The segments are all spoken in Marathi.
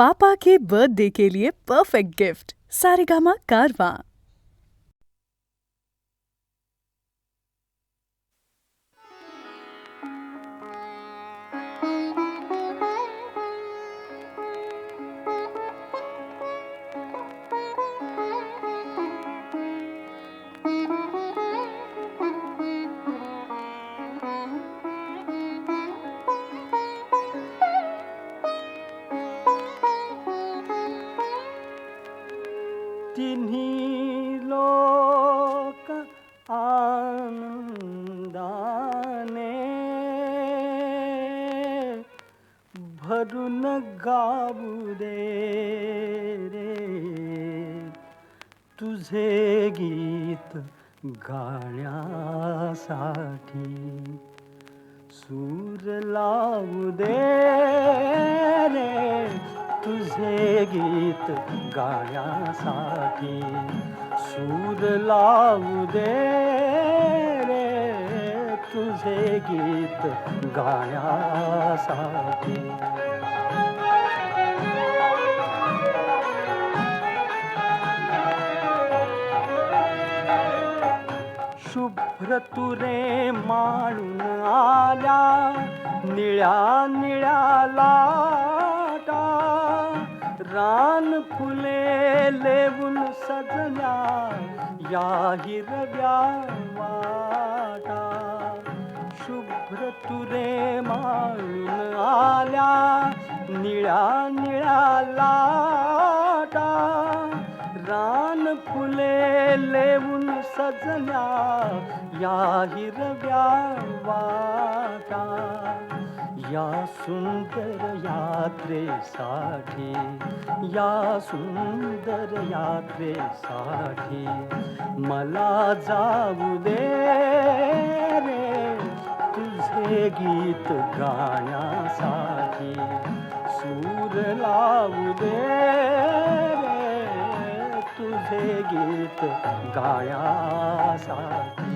पापा के बर्थडे के लिए परफेक्ट गिफ्ट सारेगामा कारवां। तिन्ही लोक आनंदाने भरून गाऊ दे रे तुझे गीत गाण्यासाठी सूर लावू दे रे तुझे गीत गाण्यासाठी सूर लावू दे रे तुझे गीत गाण्यासाठी शुभ्र तुरे माळून आल्या निळ्या निळ्या लाटा रान फुले लेवून सजल्या या हिरव्या वाटा शुभ्र तुरे माळून आल्या निळ्या निळ्या लाटा रान फुले लेवून सजल्या या हिरव्या वाटा या सुंदर यात्रेसाठी या सुंदर यात्रेसाठी मला जाऊ दे रे तुझे गीत गाण्यासाठी सूर लावू दे रे तुझे गीत गाण्यासाठी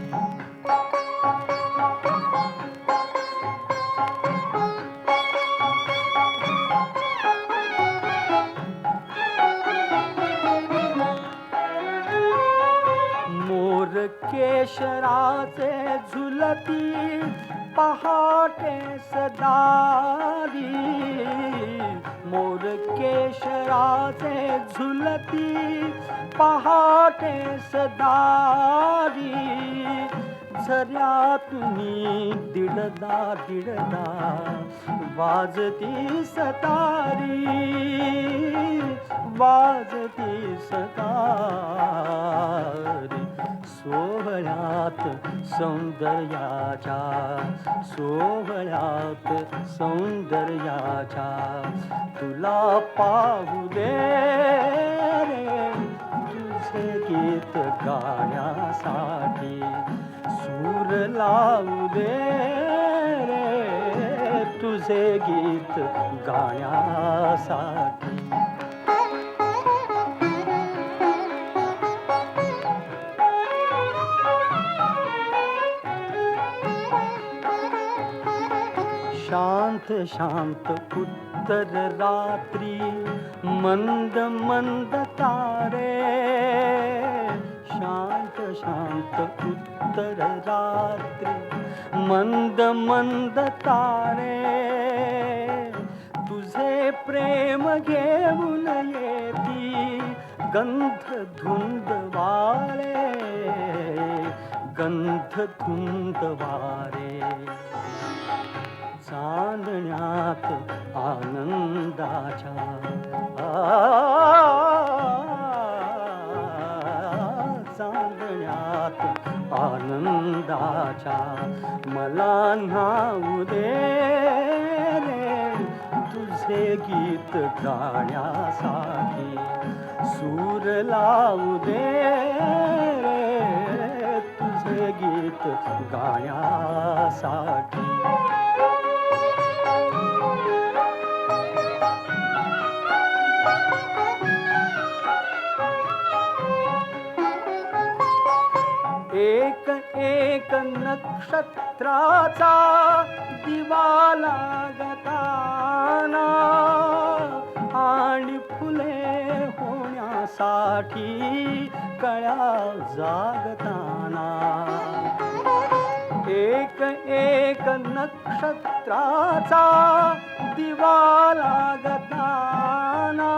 मोर केशराचे झुलती पहाटे सदारी मोर केशराचे झुलती पहाटे सदारी झऱ्यातून दिडदा दिडदा वाजती सतारी वाजती सतारी सोहळ्यात सौंदर्याच्या सोहळ्यात सौंदर्याच्या तुला पाहू दे रे तुझे गीत गाण्यासाठी सूर लावू दे रे तुझे गीत गाण्यासाठी शांत शांत उत्तर रात्री मंद मंद तारे शांत शांत उत्तर रात्री मंद मंद तारे तुझे प्रेम घेऊन येती गंध धुंद वारे गंध धुंद वारे चांदण्यात आनंदाच्या चांदण्यात आनंदाच्या मला न्हाऊ दे रे तुझे गीत गाण्यासाठी सूर लावू दे रे तुझे गीत गाण्यासाठी एक एक नक्षत्राचा दिवा लागताना आणि फुले होण्यासाठी कळ्या जागताना एक एक नक्षत्राचा दिवा लागताना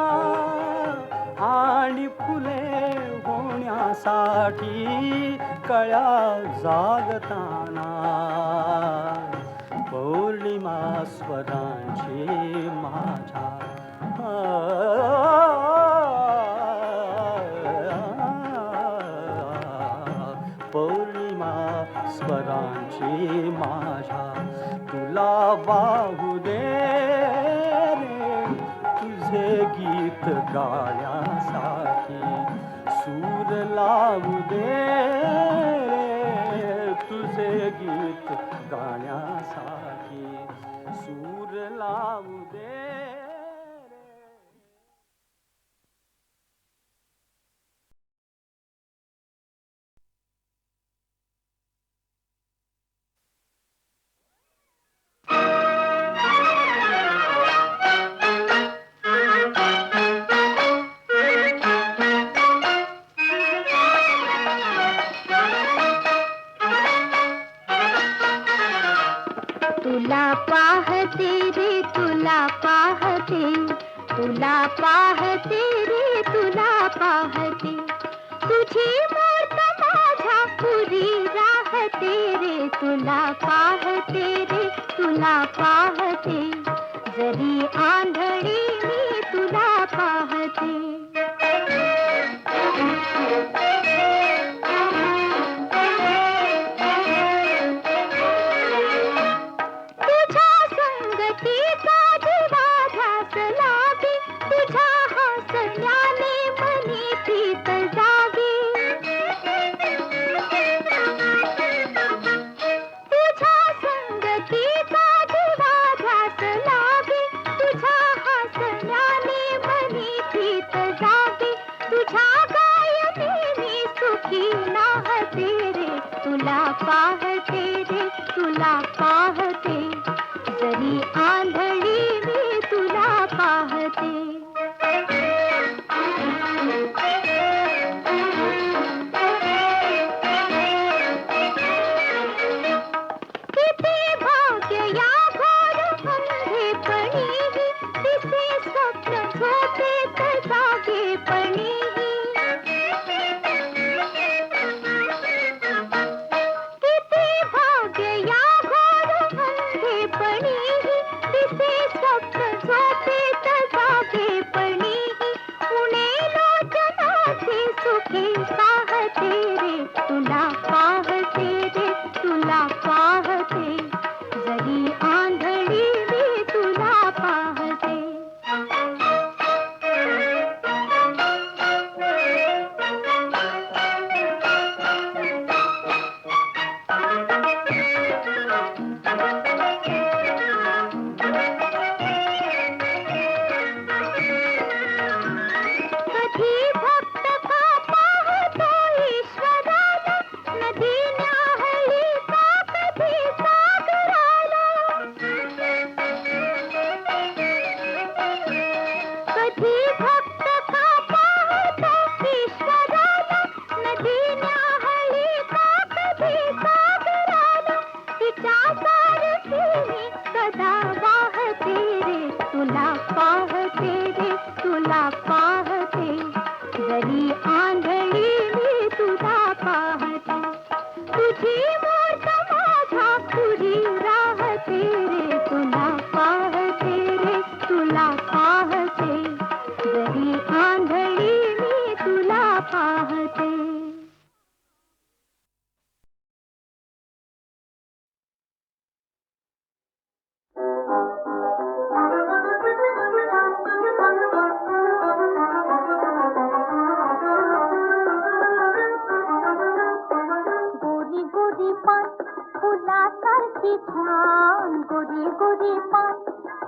आणि फुले होण्यासाठी कळ्या जागताना पौर्णिमा स्वरांची माझ्या पौर्णिमा स्वरांची माझ्या तुला वाहू दे रे तुझे गीत गाण्यासाठी सूर लावू दे रे तुझे गीत गाण्यासाठी सूर लावू दे तुला पाहते रे तुला पाहते तुला पाहते रे तुला पाहते तुझी मूर्त माझ्या पुरी राहते रे तुला पाहते रे तुला पाहते जरी आंधळी मी तुला पाहते तुला पाहते रे तुला पाहते जरी आंधळी मी तुला पाहते किती भाग्य या घोर अंधेपणीही दिसे स्वप्न झोपेत जागेपणीही तुला पाहते रे तुला पाहते जरी आंधळी मी तुला पाहते तुला पाहते रे तुला पाहते जरी आंधळी मी तुला पाहते तुझी मूर्त माझ्या पुरी राहते रे तुला पाहते रे तुला पाहते जरी आंधळी मी तुला पाहते फुलासारखी छान गोरी गोरी पान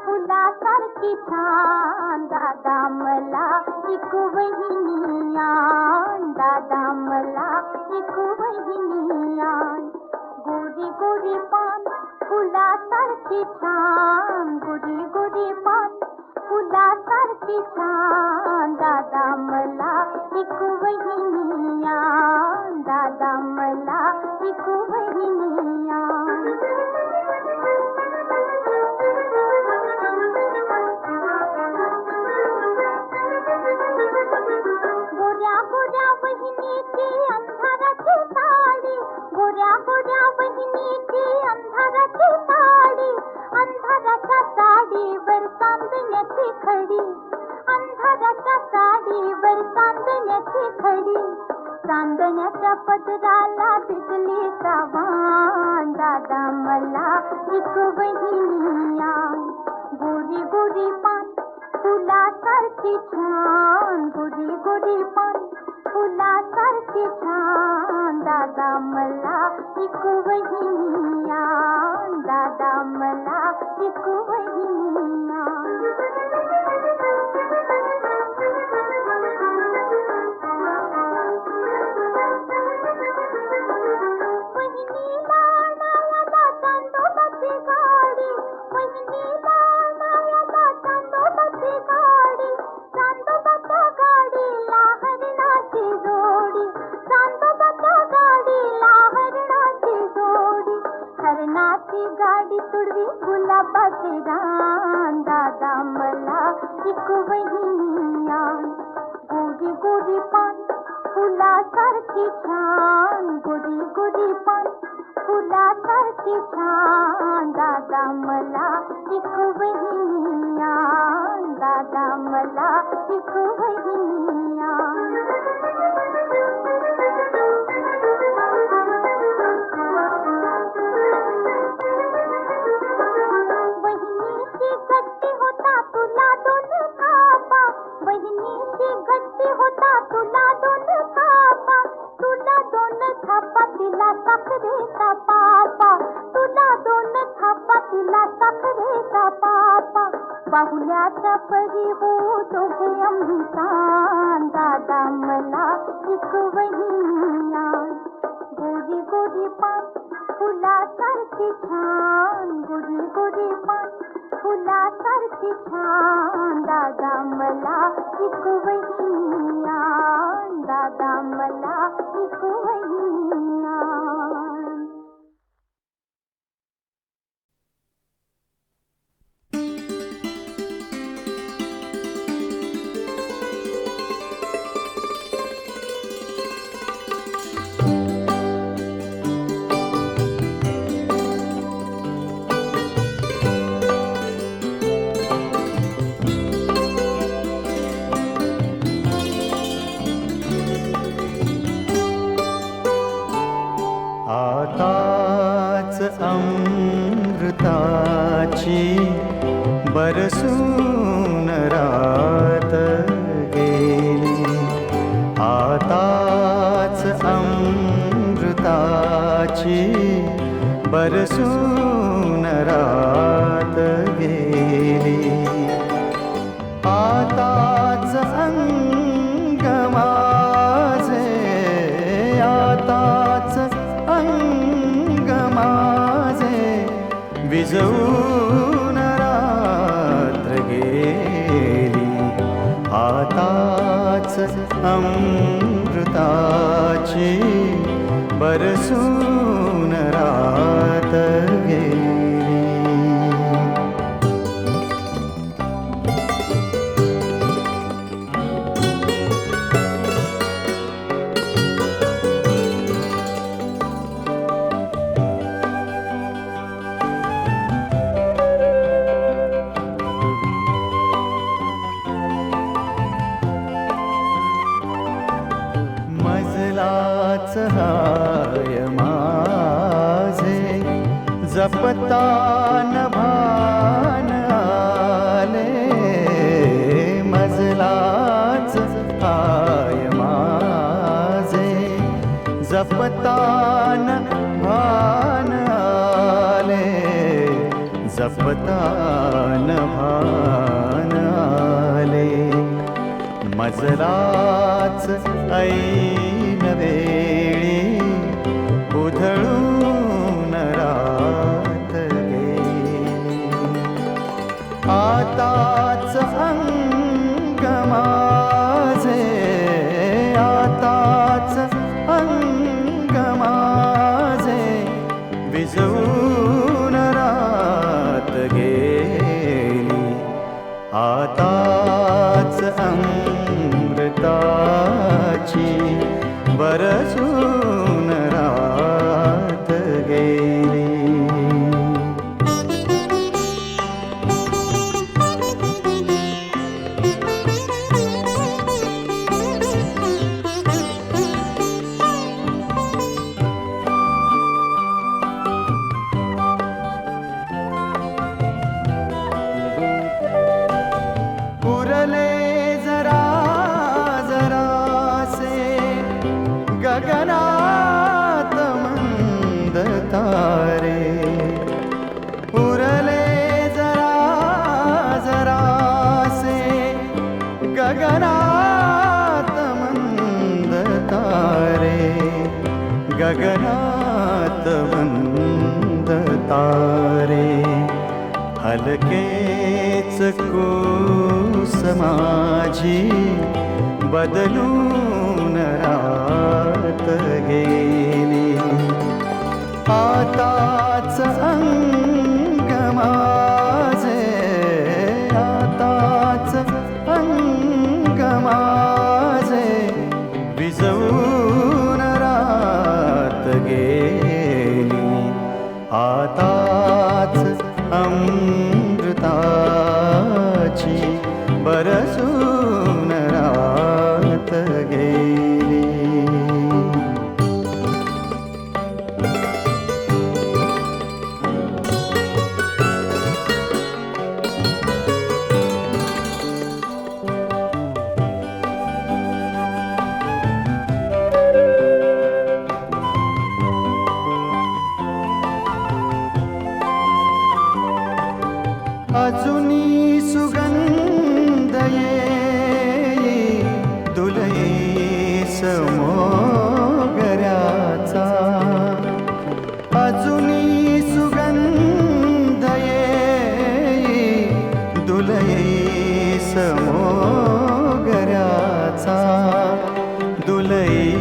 फुलासारखी छान दादा मला एक वहिनी आण दादा मला एक वहिनी आण गोरी गोरी पान फुलासारखी छान गोरी गोरी पान फुलासारखी छान सोन्याच्या पदराला बिजलीचा वाण दादा मला एक वहिनी आण गोरी गोरी पान फुलासारखी छान गोरी गोरी पान फुलासारखी छान दादा मला एक वहिनी आण दादा मला एक वहिनी आण गाडी तुडवी गुलाबाचे रान दादा मला एक वहिनी आण गोरी गोरी पान फुलासारखी छान गोरी गोरी पान फुलासारखी छान दादा मला एक वहिनी आण दादा मला एक वहिनी आण बहिणीची गट्टी होता तुला दोन कापा बहिणीची गट्टी होता तुला दोन कापा तुला दोन थापा तिला साखरेचा पापा तुला दोन थापा तिला साखरेचा पापा बाहुल्याच्या परी हो दोघे अमृतान दादा मला एक वहिनी आण गोरी गोरी पान फुलासारखी छान गोरी गोरी पान फुलासारखी छान दादा मला एक वहिनी आण दादा मला एक वहिनी आण आताच अमृताची बरसून रात गेली आताच अमृताची बरसून रात गेली आताच अंग माझे आताच अंग माझे विझवून रात्र गेली आताच अमृताची बरसून रात गेली मजलाच हाय माझे जपतान भान आले मजलाच हाय माझे जपतान भान आले जपतान भान आले मजलाच ऐन वेळी उधळून रात गेली आताच अंग माझे आताच अंग माझे विझवून रात गेली आताच अमृताची बरसून रात गेली गगनात मंद तारे, गगनात मंद तारे, हलकेच कूस माझी बदलून रात गेली. आताच अंग माझे, आताच अंग माझे विझवून रात गेली. आताच अमृताची बरसून रात गेली. अजुनी सुगंध येई दुलई समोगऱ्याचा, अजुनी सुगंध येई दुलई समोगऱ्याचा, दुलई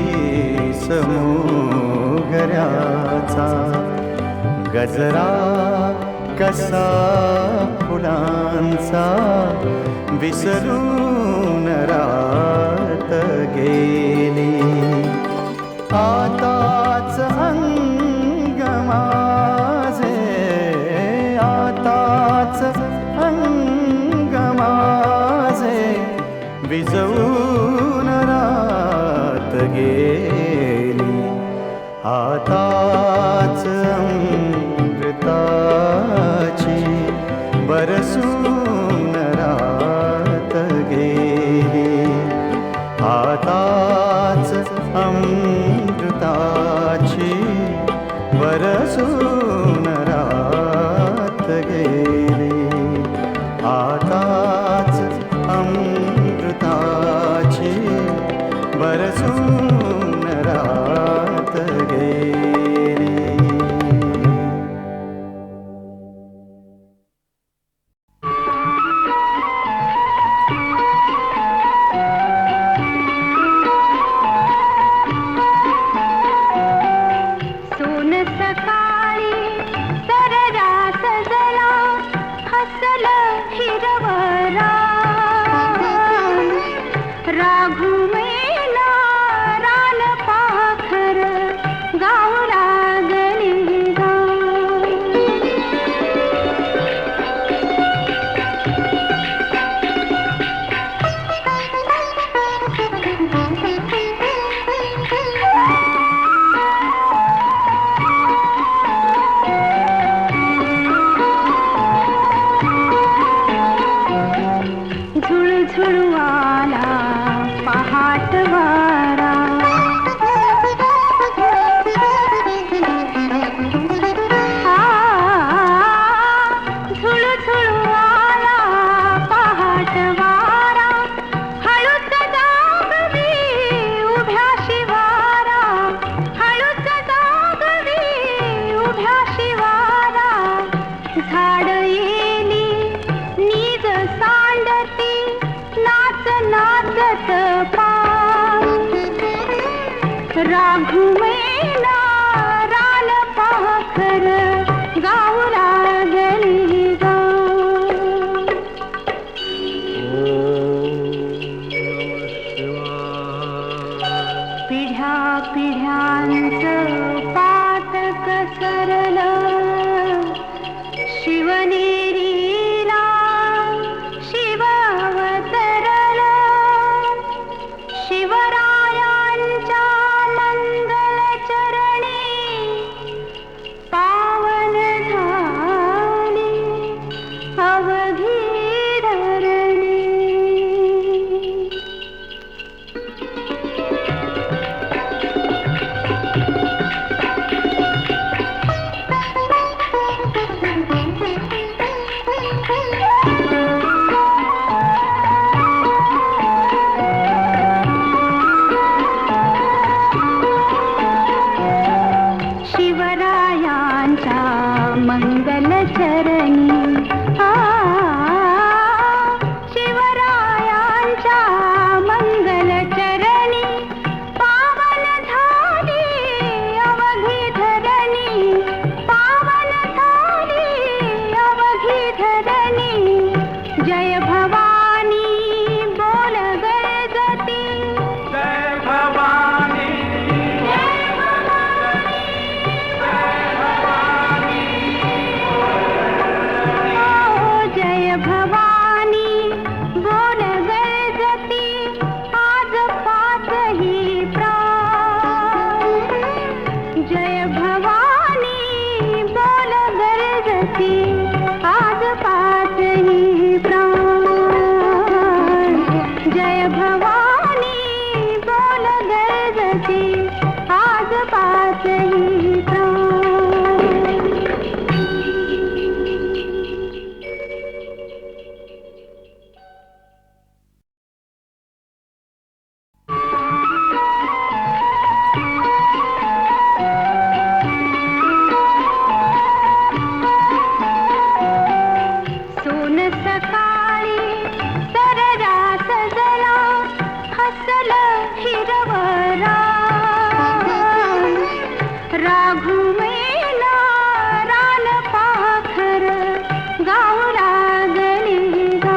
समोगऱ्याचा. गजरा कसा फुलांचा विसरून रात गेली. आताच अंग माझे, आताच अंग माझे विझवून रात गेली. आताच अमृताची बरसून रात गेली. आताच अमृताची बरसून रात गेली. आताच अमृताची बरसून रात गेली. शिवरायांच्या मंगल भवानी बोल गर्जती आज पाचही प्राण. सोन सकाळी सररा सजला हसल हिरवरा राघुमेला रान पाखर गाऊ लागली गा.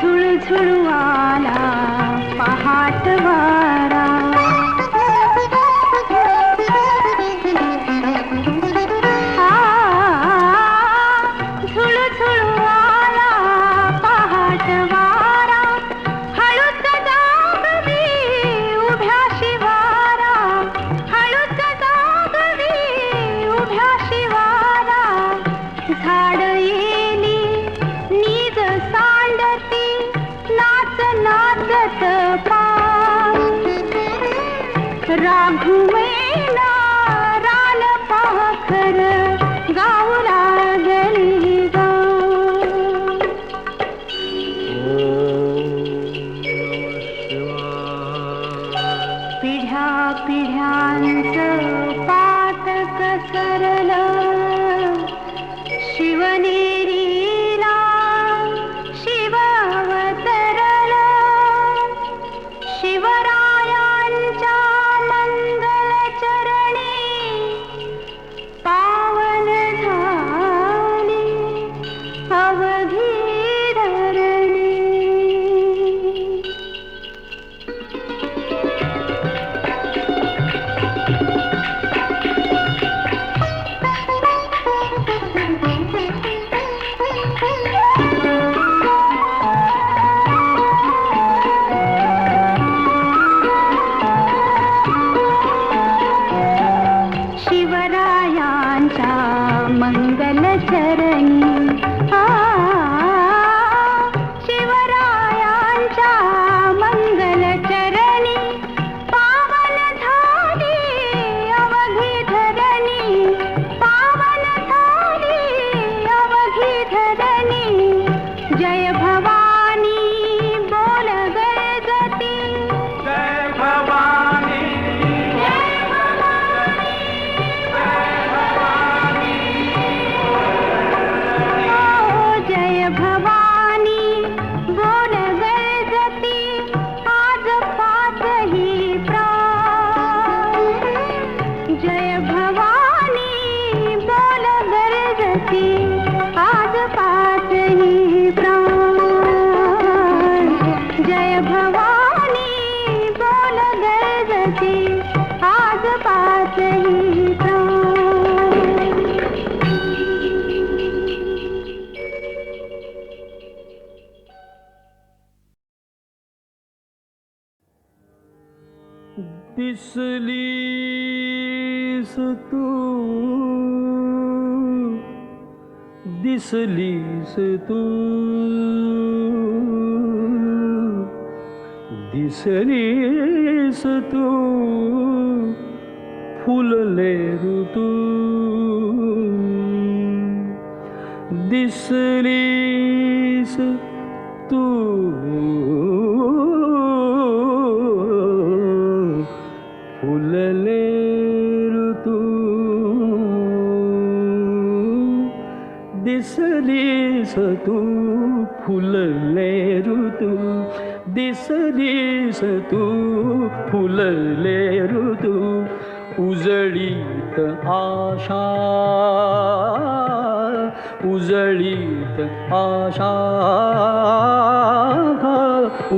झुळझुळू आला पहाट वारा झुळझुळू आला पहाट वारा हळूच जागवी उभ्या शिवारा हळूच जागवी उभ्या शिवारा झाड येली नीज सांडती नाच नाचत पान राघुमेला रान पाखर गाऊ लागली गा. पिढ्या पिढ्यांचं पातक सरलं शिवनेरीला शिव अवतरलं शिवरायांच्या मंगल चरणी पावन झाली अवघी धरणी. शिवरायांच्या मंगल चरणी शिवरायांच्या मंगल चरणी पावन झाली अवघी धरणी पावन झाली अवघी धरणी. जय भवानी बोल गर्जती जय भवानी जय भवानी बोल गर्जती आज पाचही प्राण. जय भवानी बोल गर्जती आज पाचही प्राण. जय भवानी बोल गर्जती आज पाचही प्राण. दिसलीस तू दिसलीस तू दिसलीस तू फुलले ऋतू दिसलीस तू फुलले ऋतू दिसलीस तू फुलले ऋतू दिसलीस तू फुलले ऋतू उजळीत आशा उजळीत आशा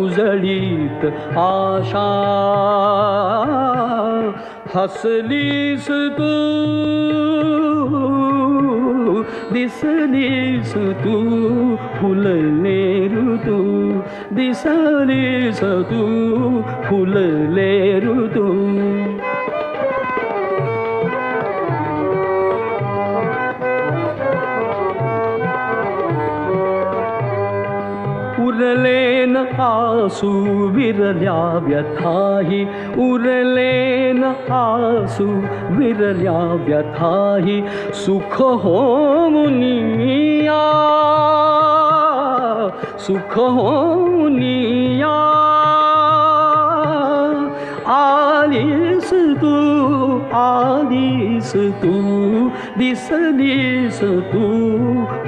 उजळीत आशा हसलीस तू दिसलीस तू फुलले ऋतू दिसलीस तू फुलले ऋतू उरलेन आसू विरल्या व्यथाही उरलेन आसू विरल्या व्यथाही सुख होऊनिया सुख होऊनिया आलीस तू दिसलीस तू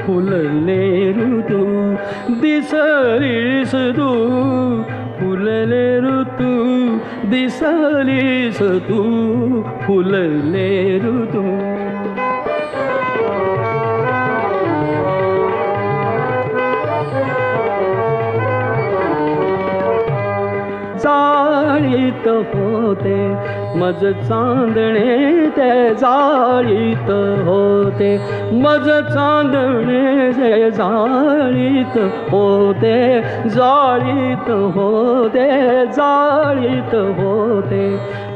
फुलले ऋतू दिसलीस तू फुलले ऋतू दिसलीस तू फुलले ऋतू जाळीत होते मज चांदणे ते जाळीत होते मज चांदणे ते जाळीत होते जाळीत होते जाळीत होते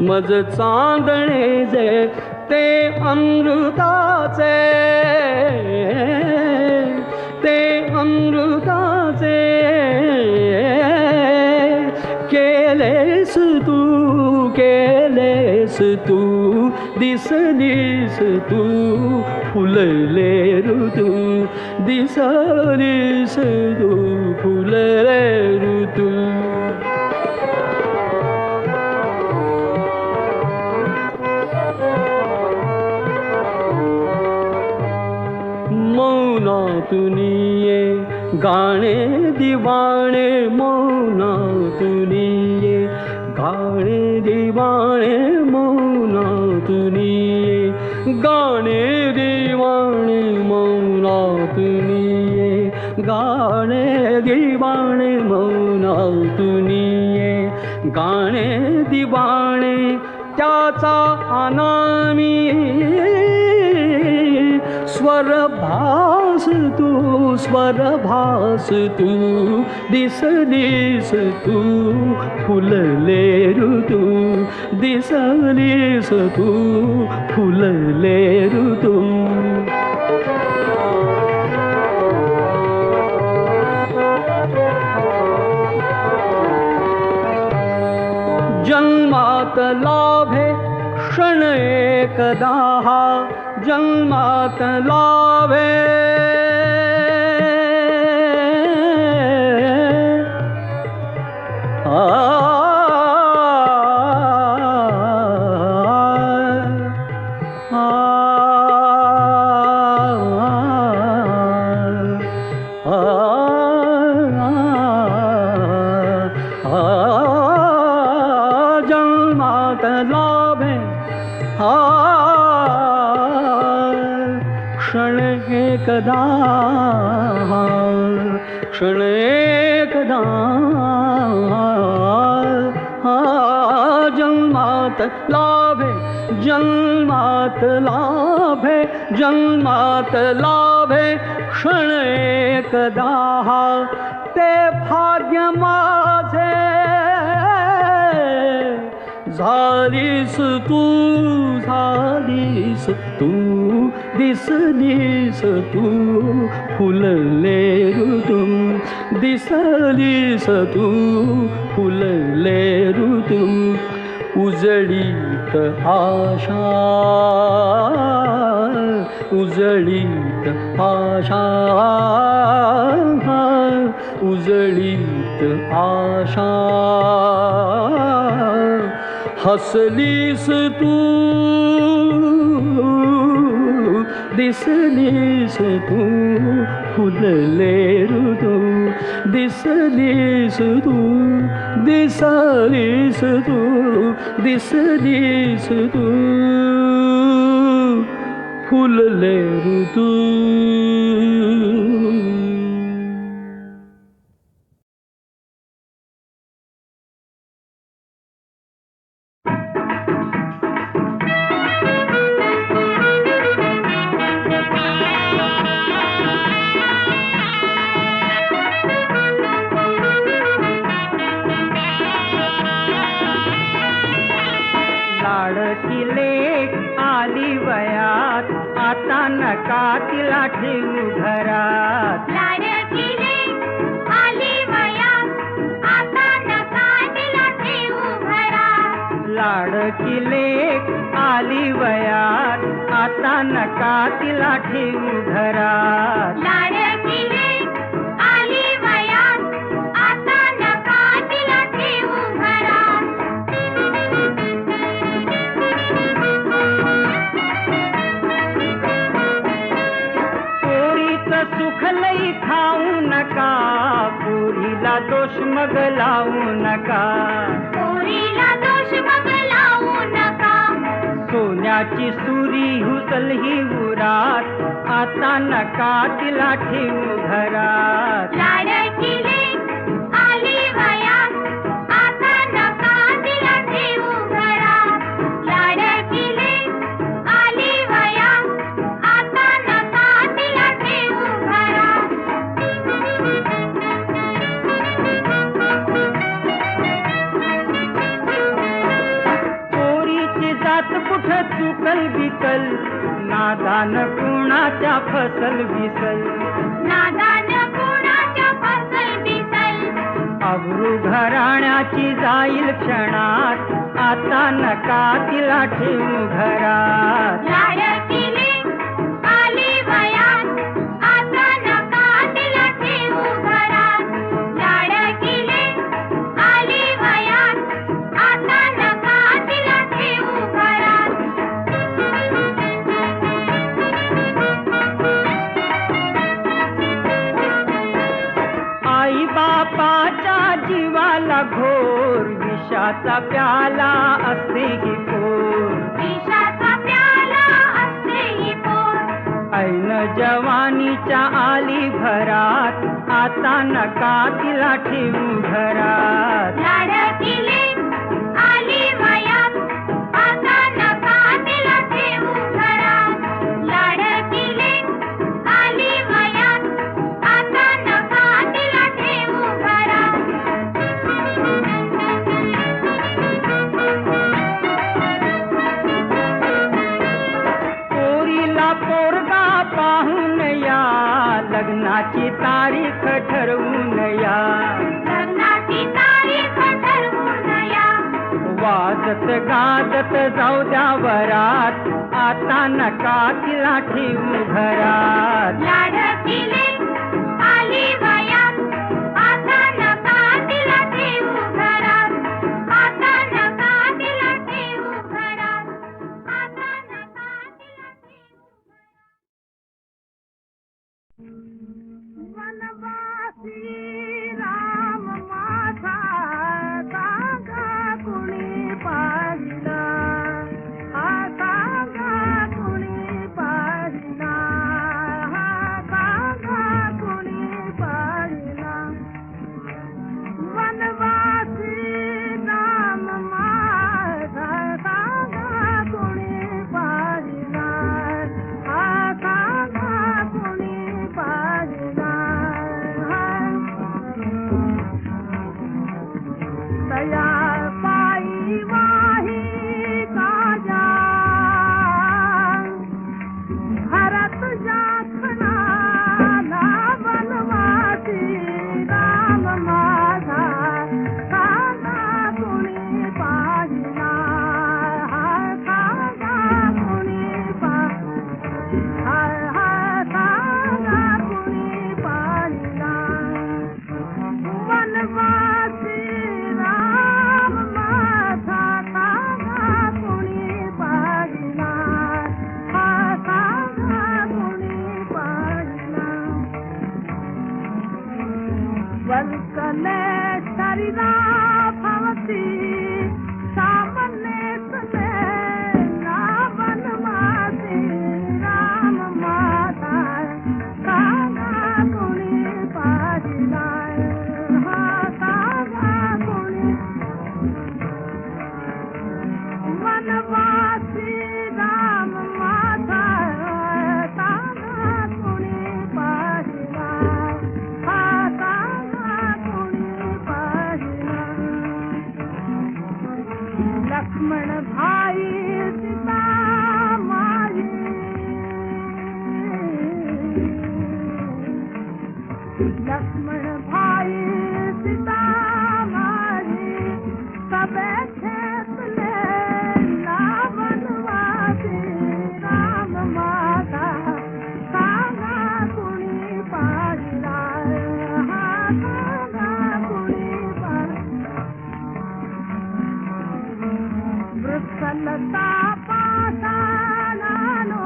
मज चांदणे जे ते अमृताचे ते अमृताचे केलेस तू दिसलीस तू फुलले ऋतू दिसलीस तू फुलले ऋतू मौनातुनिये गाणे दिवाणे मौनातुनिये गाणे दिवाणे मौनातुनिये गाणे दिवाणे मौनातुनिये गाणे दिवाणे मौनातुनिये गाणे दिवाणे त्याचा अनामी स्वरभास तू दिसलीस तू फुलले ऋतू दिसलीस तू फुलले ऋतू जन्मात लाभे क्षण एकदा जन्मात लाभे जन्मात लाभे क्षण एकदा क्षण एकदा जन्मात लाभे जन्मात लाभे जन्मात लाभे क्षण एकदा ते भाग्य माझे झालीस तू दिसलीस तू फुलले ऋतू दिसलीस तू फुलले ऋतू उजळीत आशा उजळीत आशा उजळीत आशा हसलीस तू दिसलीस तू फुलले ऋतू दिसलीस तू दिसलीस तू दिसलीस तू फुलले ऋतू नका तिला ठेवू घरात. लाडकीले आली वयात आता नका तिला ठेवू घरात. लाडकीले आली वयात आता नका तिला ठेवू घरात. लाडकीले आली वयात आता नका तिला ठेवू घरात. पोरीचं सुख लई खाऊ नका, पोरीला दोष मग लावू नका. पोरीला दोष मग लावू नका. सोन्याची सुरी हुसल ही उरात आता नका तिला ठेवू घरात. लाडकीले आली वयात आता नका तिला ठेवू घरात. लाडकीले आली वयात आता नका तिला ठेवू घरात. पोरीची जात कुठं चुकल बिकल, नादान कुणाच्या फसल बिसल. नादान कुणाच्या फसल बिसल. अब्रू घराण्याची जाईल क्षणात आता नका तिला ठेवू घरात. लाडकीले आली वयात आता नका तिला ठेवू घरात. लाडकीले आली वयात आता नका तिला ठेवू घरात. आई बापाच्या जीवाला घोर विषाचा प्याला असते की पोर. विषाचा प्याला असते ही पोर. ऐन जवानीच्या आली भरात आता नका तिला ठेवू घरात. लाडकीले आली वयात आता नका तिला ठेवू घरात. लाडकीले आली वयात आता नका तिला ठेवू घरात. पोरीला पोरगा पाहून या, लग्नाची तारीख ठरवून या. लग्नाची तारीख ठरवून या. वाजत गाजत जाऊ द्या वरात आता नका तिला ठेवू घरात. लाडकीले आली वयात आता नका तिला ठेवू घरात. आता नका तिला ठेवू घरात. आता नका तिला ठेवू घरात. वनवासी राम माझा सांगा कुणी पाहिला. हा सांगा कुणी पाहिला. हा सांगा कुणी पाहिला. वनवासी राम माझा सांगा कुणी पाहिला. हा सांगा कुणी पाहिला. तया पायी वाही काजा भरत जाखणाला वनवासी राम माझा सांगा कुणी पाहिला. हा सांगा कुणी पाहिला. हा सांगा कुणी पाहिला. वनवासी राम माझा सांगा कुणी पाहिला. हा सांगा कुणी पाहिला. वल्कले शरीरा भवती सामने सने ना वनवासी राम माझा सांगा कुणी पाहिला. हा सांगा कुणी. वनवासी राम माझा सांगा कुणी पाहिला. हा सांगा कुणी पाहिला. लक्ष्मण भाई सीता मारी सबे खेतले वनवासी राम माता कागा कुणी पाडला कागा कुणी वृक्षलता पासानानो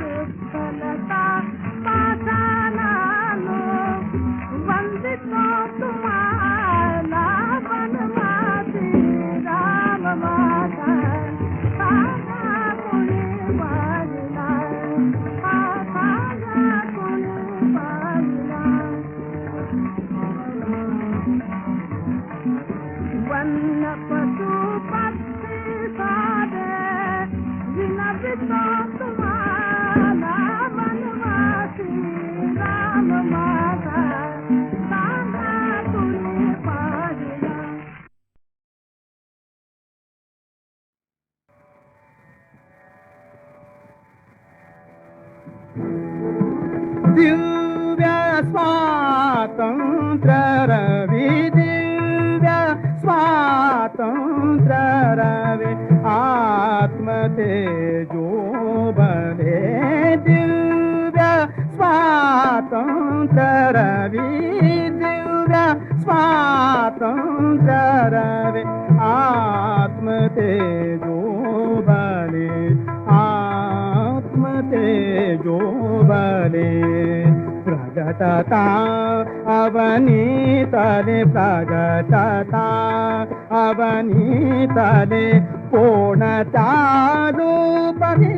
वृक्षलता पासानानो वंदितो तुम्हाला वनवासी राम माता कागा कुणी पाडला कागा कुणी पाडला वन पशु पक्षी सारे विनबितो तुम्हाला वनवासी राम माता कागा कुणी पाडला दिव्य स्वातंत्र्य रवी दिव्य स्वातंत्र्य रवे आत्मतेजो बले दिव्य स्वातंत्र्य रवी दिव्य स्वातंत्र्य रवे आत्मतेजो बले आत्मतेजो बले प्रगटता अवनीतले प्रगटता अवनीतले पूर्णता रूपमे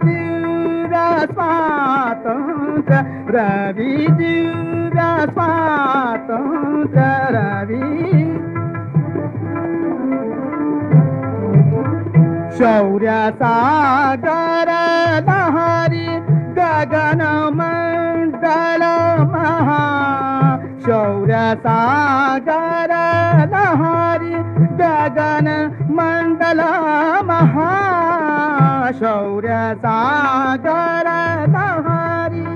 दिव्य स्वातंत्र्य रवी दिव्य स्वातंत्र्य रवी शौर्य सागर लहरी गगन मंडल महा शौर्य सागर लहरी गगन मंडल महा शौर्य सागर लहरी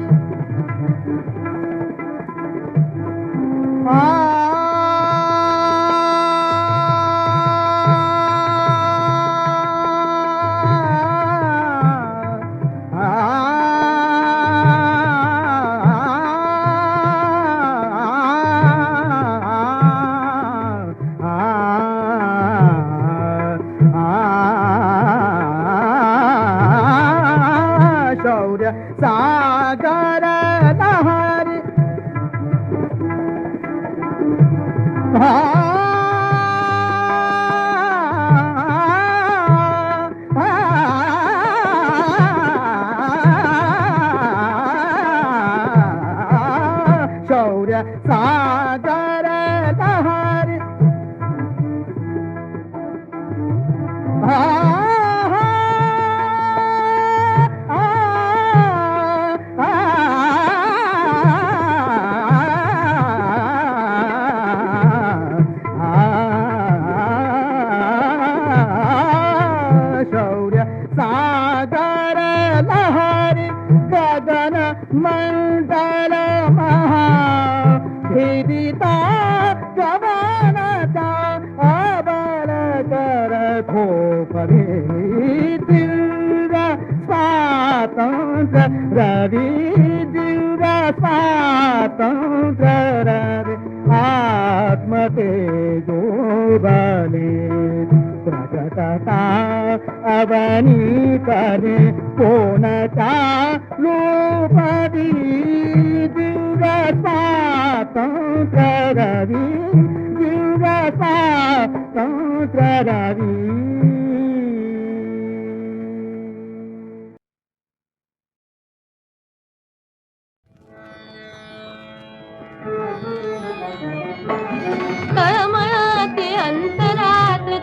शौर्य सागर लहरी शौर्य सागर लहरी शौर्य सागर लहरी गगन मंडल महा भेदिता गगनता अबल कर खोपरे दिव्य स्वातंत्र्य रवि दिव्य स्वातंत्र्य रवि आत्मतेजो बले प्रगटता अवनीतले पूर्णता रूपदी दिव्य स्वातंत्र्य रवि दिव्य स्वातंत्र्य रवि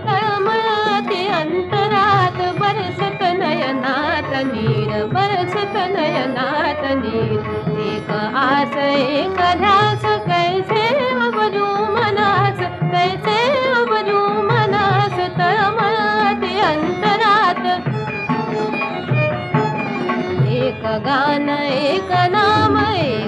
तळमळते अंतरात बरसत नयनात नीर बरसत नयनात नीर एक आस एक ध्यास कैसे अवजू मनास कैसे अवजू मनास तळमळते अंतरात एक गान एक नाम एक